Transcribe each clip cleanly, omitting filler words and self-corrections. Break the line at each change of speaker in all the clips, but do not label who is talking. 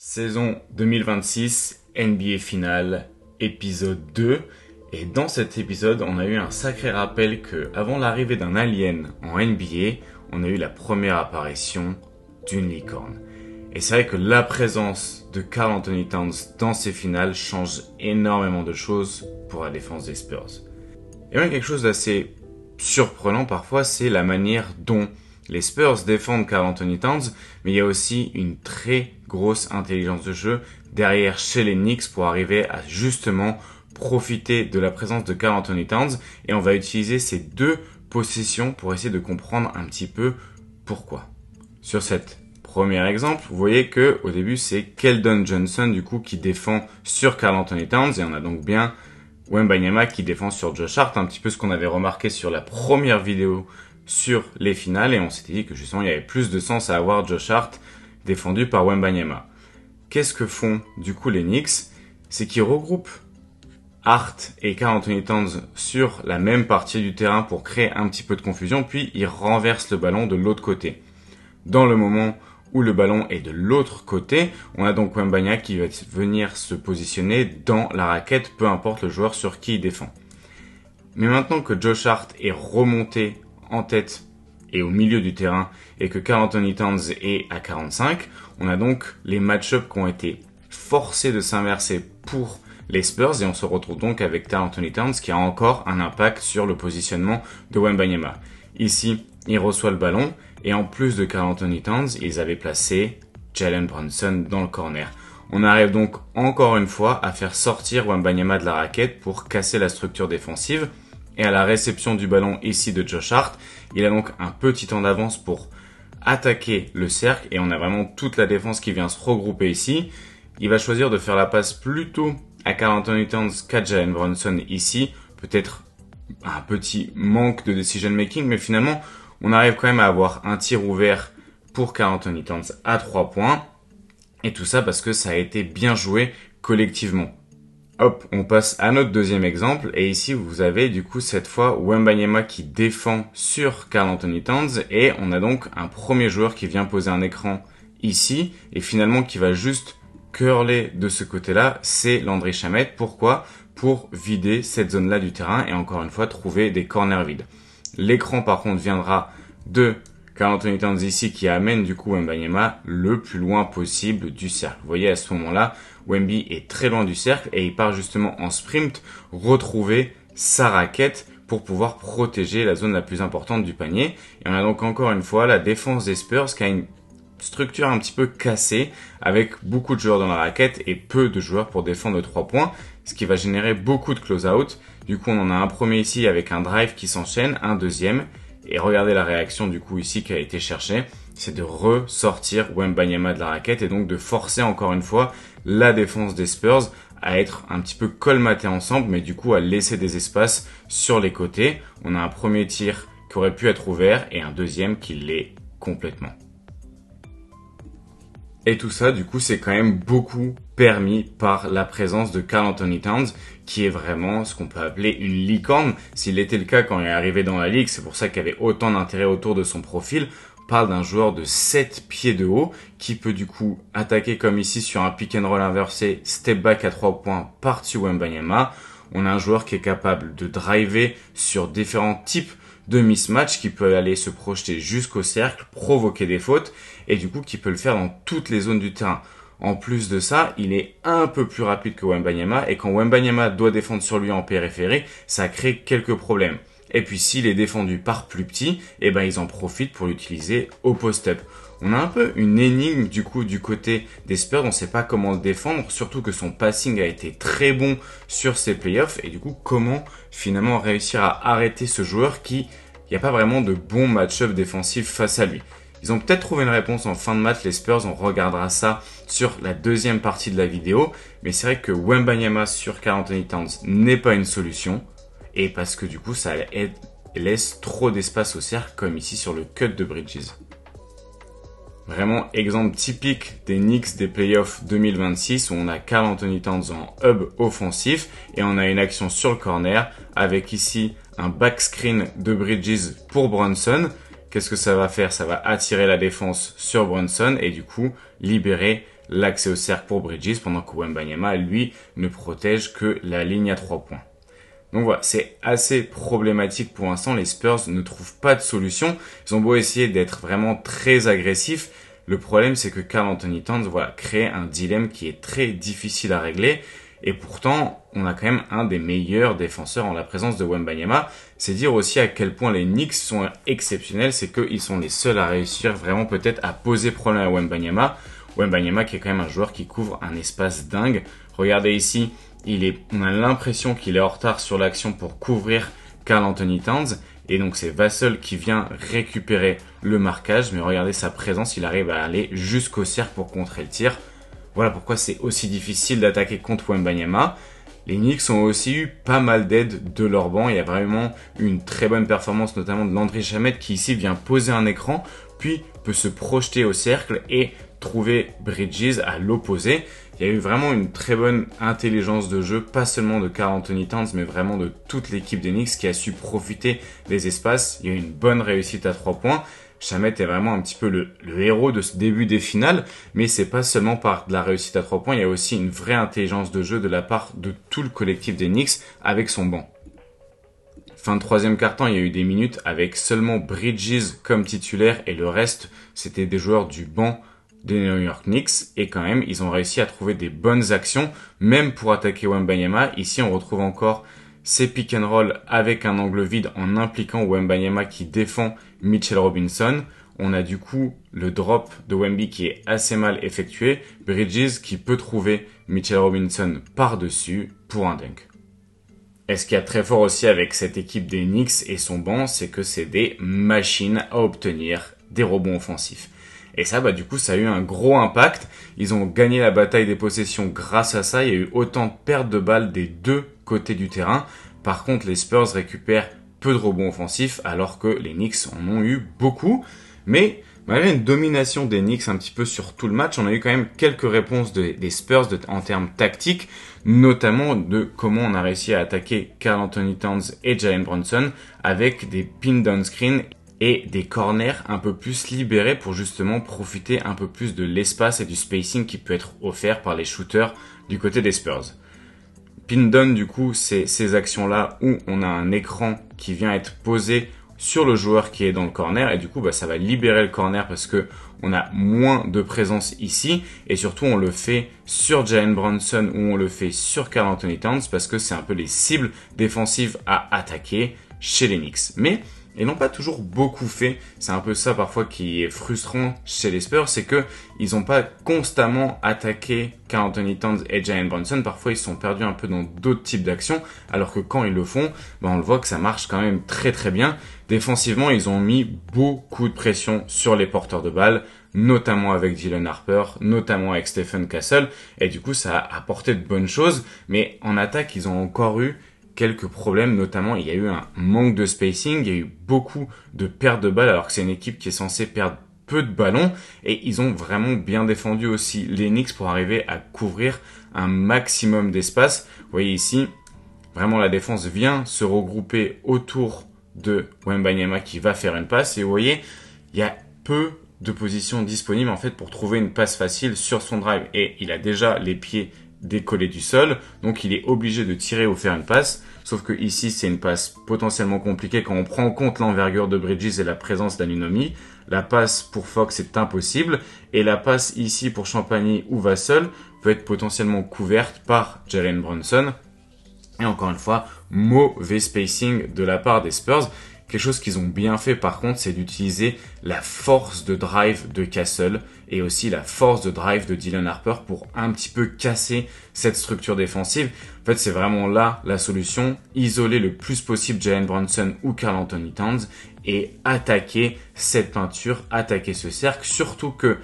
Saison 2026, NBA Finale, épisode 2. Et dans cet épisode, on a eu un sacré rappel que, avant l'arrivée d'un alien en NBA, on a eu la première apparition d'une licorne. Et c'est vrai que la présence de Karl Anthony Towns dans ces finales change énormément de choses pour la défense des Spurs. Et même quelque chose d'assez surprenant parfois, c'est la manière dont les Spurs défendent Karl Anthony Towns, mais il y a aussi une très grosse intelligence de jeu derrière chez les Knicks pour arriver à justement profiter de la présence de Karl Anthony Towns. Et on va utiliser ces deux possessions pour essayer de comprendre un petit peu pourquoi. Sur cet premier exemple, vous voyez que au début c'est Keldon Johnson du coup qui défend sur Karl Anthony Towns et on a donc bien Wembanyama qui défend sur Josh Hart, un petit peu ce qu'on avait remarqué sur la première vidéo sur les finales, et on s'était dit que justement il y avait plus de sens à avoir Josh Hart défendu par Wembanyama. Qu'est-ce que font du coup les Knicks? C'est qu'ils regroupent Hart et Karl Anthony Towns sur la même partie du terrain pour créer un petit peu de confusion, puis ils renversent le ballon de l'autre côté. Dans le moment où le ballon est de l'autre côté, on a donc Wembanyama qui va venir se positionner dans la raquette, peu importe le joueur sur qui il défend. Mais maintenant que Josh Hart est remonté en tête et au milieu du terrain et que Karl Anthony Towns est à 45, on a donc les match-ups qui ont été forcés de s'inverser pour les Spurs et on se retrouve donc avec Karl Anthony Towns qui a encore un impact sur le positionnement de Wembanyama. Ici, il reçoit le ballon et en plus de Karl Anthony Towns, ils avaient placé Jalen Brunson dans le corner. On arrive donc encore une fois à faire sortir Wembanyama de la raquette pour casser la structure défensive. Et à la réception du ballon ici de Josh Hart, il a donc un petit temps d'avance pour attaquer le cercle et on a vraiment toute la défense qui vient se regrouper ici. Il va choisir de faire la passe plutôt à Karl Anthony Towns qu'à Jalen Brunson ici. Peut-être un petit manque de decision making, mais finalement on arrive quand même à avoir un tir ouvert pour Karl Anthony Towns à 3 points. Et tout ça parce que ça a été bien joué collectivement. Hop, on passe à notre deuxième exemple et ici vous avez du coup cette fois Wembanyama qui défend sur Karl Anthony Towns et on a donc un premier joueur qui vient poser un écran ici et finalement qui va juste curler de ce côté-là, c'est Landry Shamet. Pourquoi? Pour vider cette zone-là du terrain et encore une fois trouver des corners vides. L'écran par contre viendra de Karl Anthony Towns ici qui amène du coup Wembanyama le plus loin possible du cercle. Vous voyez à ce moment-là, Wemby est très loin du cercle et il part justement en sprint retrouver sa raquette pour pouvoir protéger la zone la plus importante du panier. Et on a donc encore une fois la défense des Spurs qui a une structure un petit peu cassée avec beaucoup de joueurs dans la raquette et peu de joueurs pour défendre 3 points, ce qui va générer beaucoup de close-out. Du coup, on en a un premier ici avec un drive qui s'enchaîne, un deuxième. Et regardez la réaction du coup ici qui a été cherchée, c'est de ressortir Wembanyama de la raquette et donc de forcer encore une fois la défense des Spurs à être un petit peu colmatée ensemble, mais du coup à laisser des espaces sur les côtés. On a un premier tir qui aurait pu être ouvert et un deuxième qui l'est complètement. Et tout ça, du coup, c'est quand même beaucoup permis par la présence de Karl Anthony Towns, qui est vraiment ce qu'on peut appeler une licorne. S'il était le cas quand il est arrivé dans la ligue, c'est pour ça qu'il y avait autant d'intérêt autour de son profil. On parle d'un joueur de 7 pieds de haut, qui peut du coup attaquer comme ici sur un pick and roll inversé, step back à 3 points par-dessus Wembanyama. On a un joueur qui est capable de driver sur différents types de mismatch, qui peut aller se projeter jusqu'au cercle, provoquer des fautes, et du coup qui peut le faire dans toutes les zones du terrain. En plus de ça, il est un peu plus rapide que Wembanyama, et quand Wembanyama doit défendre sur lui en périphérie, ça crée quelques problèmes. Et puis s'il est défendu par plus petit, eh ben ils en profitent pour l'utiliser au post-up. On a un peu une énigme du coup du côté des Spurs, on ne sait pas comment le défendre, surtout que son passing a été très bon sur ses playoffs, et du coup comment finalement réussir à arrêter ce joueur qui, il n'y a pas vraiment de bon match-up défensif face à lui. Ils ont peut-être trouvé une réponse en fin de match, les Spurs, on regardera ça sur la deuxième partie de la vidéo, mais c'est vrai que Wembanyama sur Karl Anthony Towns n'est pas une solution, et parce que du coup ça laisse trop d'espace au cercle, comme ici sur le cut de Bridges. Vraiment exemple typique des Knicks des playoffs 2026 où on a Karl Anthony Towns en hub offensif et on a une action sur le corner avec ici un backscreen de Bridges pour Brunson. Qu'est-ce que ça va faire? Ça va attirer la défense sur Brunson et du coup libérer l'accès au cercle pour Bridges, pendant que Wembanyama, lui, ne protège que la ligne à 3 points. Donc voilà, c'est assez problématique pour l'instant. Les Spurs ne trouvent pas de solution. Ils ont beau essayer d'être vraiment très agressifs. Le problème, c'est que Karl Anthony Towns, crée un dilemme qui est très difficile à régler. Et pourtant, on a quand même un des meilleurs défenseurs en la présence de Wembanyama. C'est dire aussi à quel point les Knicks sont exceptionnels. C'est qu'ils sont les seuls à réussir vraiment peut-être à poser problème à Wembanyama. Wembanyama qui est quand même un joueur qui couvre un espace dingue. Regardez ici, on a l'impression qu'il est en retard sur l'action pour couvrir Karl Anthony Towns. Et donc c'est Vassell qui vient récupérer le marquage. Mais regardez sa présence, il arrive à aller jusqu'au cercle pour contrer le tir. Voilà pourquoi c'est aussi difficile d'attaquer contre Wembanyama. Les Knicks ont aussi eu pas mal d'aide de leur banc. Il y a vraiment une très bonne performance, notamment de Landry Shamet qui ici vient poser un écran, puis peut se projeter au cercle et trouver Bridges à l'opposé. Il y a eu vraiment une très bonne intelligence de jeu, pas seulement de Karl Anthony Towns, mais vraiment de toute l'équipe des Knicks qui a su profiter des espaces. Il y a eu une bonne réussite à 3 points. Shamet est vraiment un petit peu le héros de ce début des finales, mais c'est pas seulement par de la réussite à 3 points, il y a aussi une vraie intelligence de jeu de la part de tout le collectif des Knicks avec son banc. Fin de troisième quart-temps, il y a eu des minutes avec seulement Bridges comme titulaire et le reste, c'était des joueurs du banc des New York Knicks. Et quand même, ils ont réussi à trouver des bonnes actions, même pour attaquer Wembanyama. Ici, on retrouve encore ces pick and roll avec un angle vide en impliquant Wembanyama qui défend Mitchell Robinson. On a du coup le drop de Wemby qui est assez mal effectué. Bridges qui peut trouver Mitchell Robinson par-dessus pour un dunk. Et ce qu'il y a très fort aussi avec cette équipe des Knicks et son banc, c'est que c'est des machines à obtenir des rebonds offensifs. Et ça, du coup, ça a eu un gros impact. Ils ont gagné la bataille des possessions grâce à ça. Il y a eu autant de pertes de balles des deux côtés du terrain. Par contre, les Spurs récupèrent peu de rebonds offensifs alors que les Knicks en ont eu beaucoup. Mais malgré une domination des Knicks un petit peu sur tout le match, on a eu quand même quelques réponses des Spurs en termes tactiques, notamment de comment on a réussi à attaquer Karl Anthony Towns et Jalen Brunson avec des pin down screen et des corners un peu plus libérés pour justement profiter un peu plus de l'espace et du spacing qui peut être offert par les shooters du côté des Spurs. Pin down, du coup, c'est ces actions-là où on a un écran qui vient être posé sur le joueur qui est dans le corner et du coup, ça va libérer le corner parce que on a moins de présence ici et surtout on le fait sur Jalen Brunson ou on le fait sur Karl Anthony Towns parce que c'est un peu les cibles défensives à attaquer chez les Knicks. Mais ils n'ont pas toujours beaucoup fait. C'est un peu ça parfois qui est frustrant chez les Spurs, c'est que ils n'ont pas constamment attaqué Karl Anthony Towns et Jalen Brunson. Parfois ils se sont perdus un peu dans d'autres types d'actions, alors que quand ils le font, on le voit que ça marche quand même très très bien. Défensivement, ils ont mis beaucoup de pression sur les porteurs de balles, notamment avec Dylan Harper, notamment avec Stephen Castle, et du coup ça a apporté de bonnes choses. Mais en attaque, ils ont encore eu quelques problèmes, notamment il y a eu un manque de spacing, il y a eu beaucoup de pertes de balles alors que c'est une équipe qui est censée perdre peu de ballons et ils ont vraiment bien défendu aussi les Knicks pour arriver à couvrir un maximum d'espace. Vous voyez ici, vraiment la défense vient se regrouper autour de Wembanyama qui va faire une passe et vous voyez, il y a peu de positions disponibles en fait pour trouver une passe facile sur son drive et il a déjà les pieds décollé du sol, donc il est obligé de tirer ou faire une passe, sauf que ici c'est une passe potentiellement compliquée quand on prend en compte l'envergure de Bridges et la présence d'Anunoby. La passe pour Fox est impossible, et la passe ici pour Champagny ou Vassell peut être potentiellement couverte par Jalen Brunson. Et encore une fois, mauvais spacing de la part des Spurs. Quelque chose qu'ils ont bien fait par contre, c'est d'utiliser la force de drive de Castle et aussi la force de drive de Dylan Harper pour un petit peu casser cette structure défensive. En fait, c'est vraiment là la solution. Isoler le plus possible Jalen Brunson ou Karl Anthony Towns et attaquer cette peinture, attaquer ce cercle. Surtout que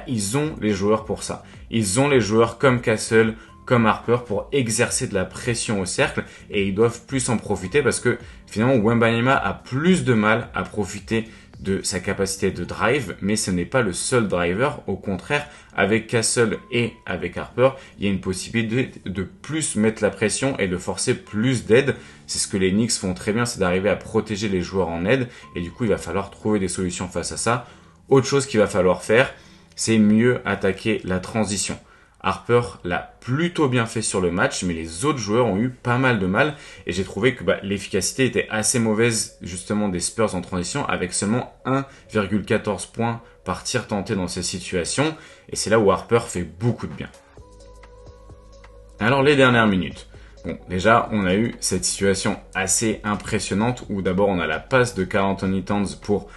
ils ont les joueurs pour ça. Ils ont les joueurs comme Castle, comme Harper pour exercer de la pression au cercle et ils doivent plus en profiter parce que finalement Wembanyama a plus de mal à profiter de sa capacité de drive, mais ce n'est pas le seul driver. Au contraire, avec Castle et avec Harper, il y a une possibilité de plus mettre la pression et de forcer plus d'aide. C'est ce que les Knicks font très bien, c'est d'arriver à protéger les joueurs en aide et du coup il va falloir trouver des solutions face à ça. Autre chose qu'il va falloir faire, c'est mieux attaquer la transition. Harper l'a plutôt bien fait sur le match, mais les autres joueurs ont eu pas mal de mal et j'ai trouvé que l'efficacité était assez mauvaise justement des Spurs en transition avec seulement 1,14 points par tir tenté dans ces situations et c'est là où Harper fait beaucoup de bien. Alors les dernières minutes. Bon, déjà, on a eu cette situation assez impressionnante où d'abord on a la passe de Karl Anthony Towns pour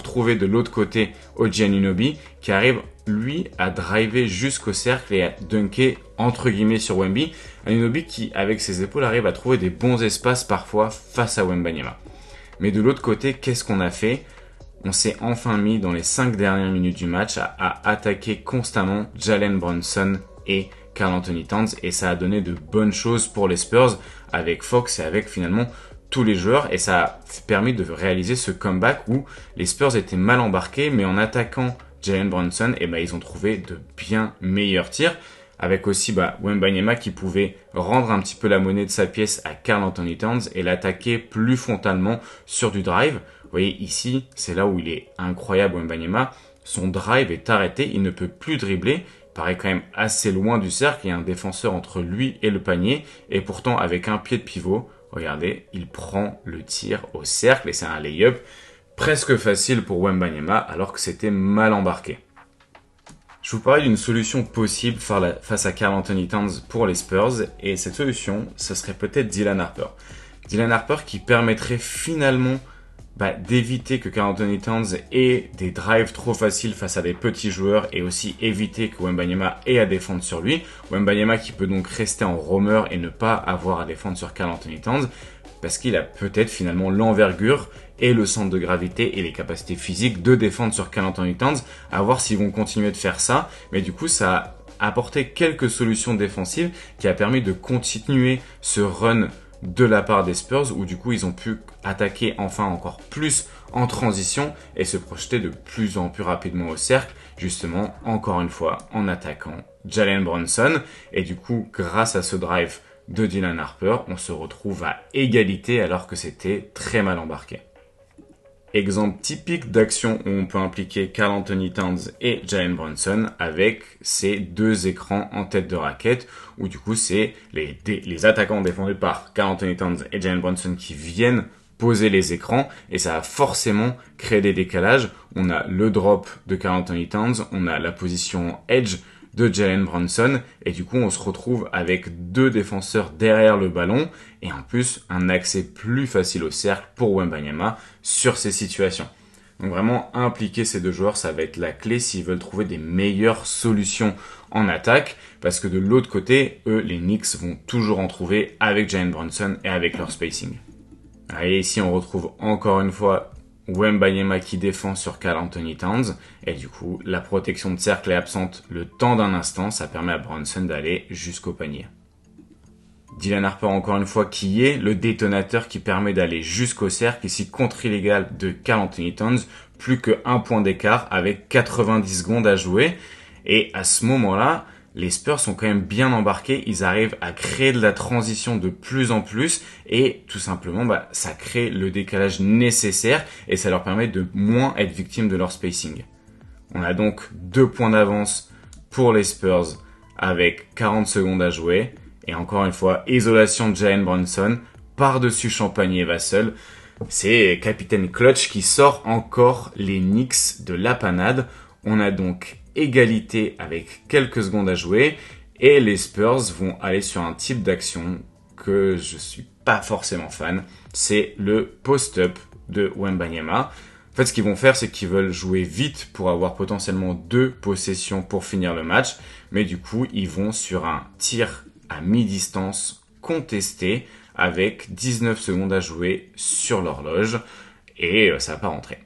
trouver de l'autre côté OG Anunoby qui arrive lui à driver jusqu'au cercle et à dunker entre guillemets sur Wemby. Anunoby qui avec ses épaules arrive à trouver des bons espaces parfois face à Wembanyama. Mais de l'autre côté, qu'est-ce qu'on a fait ? On s'est enfin mis dans les 5 dernières minutes du match à attaquer constamment Jalen Brunson et Karl Anthony Towns et ça a donné de bonnes choses pour les Spurs avec Fox et avec finalement tous les joueurs et ça a permis de réaliser ce comeback où les Spurs étaient mal embarqués mais en attaquant Jalen Brunson ils ont trouvé de bien meilleurs tirs avec aussi Wembanyama qui pouvait rendre un petit peu la monnaie de sa pièce à Karl Anthony Towns et l'attaquer plus frontalement sur du drive. Vous voyez ici, c'est là où il est incroyable Wembanyama. Son drive est arrêté, il ne peut plus dribbler. Il paraît quand même assez loin du cercle, il y a un défenseur entre lui et le panier et pourtant avec un pied de pivot, regardez, il prend le tir au cercle et c'est un lay-up presque facile pour Wembanyama alors que c'était mal embarqué. Je vous parlais d'une solution possible face à Karl Anthony Towns pour les Spurs et cette solution, ce serait peut-être Dylan Harper. Dylan Harper qui permettrait finalement d'éviter que Karl Anthony Towns ait des drives trop faciles face à des petits joueurs et aussi éviter que Wembanyama ait à défendre sur lui. Wembanyama qui peut donc rester en roamer et ne pas avoir à défendre sur Karl Anthony Towns parce qu'il a peut-être finalement l'envergure et le centre de gravité et les capacités physiques de défendre sur Karl Anthony Towns. À voir s'ils vont continuer de faire ça, mais du coup ça a apporté quelques solutions défensives qui a permis de continuer ce run de la part des Spurs où du coup ils ont pu attaquer enfin encore plus en transition et se projeter de plus en plus rapidement au cercle, justement encore une fois en attaquant Jalen Brunson et du coup grâce à ce drive de Dylan Harper, on se retrouve à égalité alors que c'était très mal embarqué. Exemple typique d'action où on peut impliquer Karl Anthony Towns et Jalen Brunson avec ces deux écrans en tête de raquette où du coup c'est les attaquants défendus par Karl Anthony Towns et Jalen Brunson qui viennent poser les écrans et ça a forcément créé des décalages. On a le drop de Karl Anthony Towns, on a la position edge de Jalen Brunson et du coup on se retrouve avec deux défenseurs derrière le ballon et en plus un accès plus facile au cercle pour Wembanyama sur ces situations. Donc vraiment impliquer ces deux joueurs ça va être la clé s'ils veulent trouver des meilleures solutions en attaque parce que de l'autre côté, eux les Knicks vont toujours en trouver avec Jalen Brunson et avec leur spacing. Et ici on retrouve encore une fois Wembanyama qui défend sur Karl Anthony Towns et du coup la protection de cercle est absente le temps d'un instant, ça permet à Brunson d'aller jusqu'au panier. Dylan Harper encore une fois qui est le détonateur qui permet d'aller jusqu'au cercle ici contre illégal de Karl Anthony Towns, plus que 1 point d'écart avec 90 secondes à jouer et à ce moment-là les Spurs sont quand même bien embarqués, ils arrivent à créer de la transition de plus en plus et tout simplement ça crée le décalage nécessaire et ça leur permet de moins être victimes de leur spacing. On a donc 2 points d'avance pour les Spurs avec 40 secondes à jouer et encore une fois isolation de Jalen Brunson par-dessus Champagny et Vassell. C'est capitaine Clutch qui sort encore les Knicks de la panade. On a donc égalité avec quelques secondes à jouer et les Spurs vont aller sur un type d'action que je suis pas forcément fan, c'est le post-up de Wembanyama. En fait, ce qu'ils vont faire, c'est qu'ils veulent jouer vite pour avoir potentiellement 2 possessions pour finir le match, mais du coup, ils vont sur un tir à mi-distance contesté avec 19 secondes à jouer sur l'horloge et ça va pas rentrer.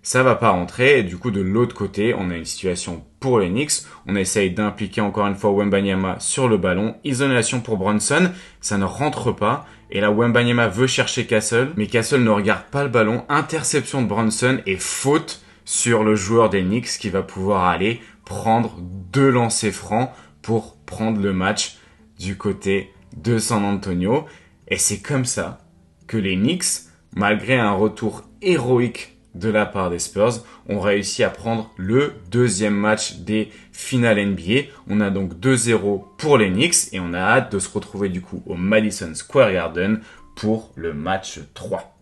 Ça va pas rentrer et du coup de l'autre côté on a une situation pour les Knicks, on essaye d'impliquer encore une fois Wembanyama sur le ballon, isolation pour Brunson, ça ne rentre pas et là Wembanyama veut chercher Castle mais Castle ne regarde pas le ballon, interception de Brunson et faute sur le joueur des Knicks qui va pouvoir aller prendre 2 lancers francs pour prendre le match du côté de San Antonio et c'est comme ça que les Knicks malgré un retour héroïque de la part des Spurs ont réussi à prendre le deuxième match des finales NBA. On a donc 2-0 pour les Knicks et on a hâte de se retrouver du coup au Madison Square Garden pour le match 3.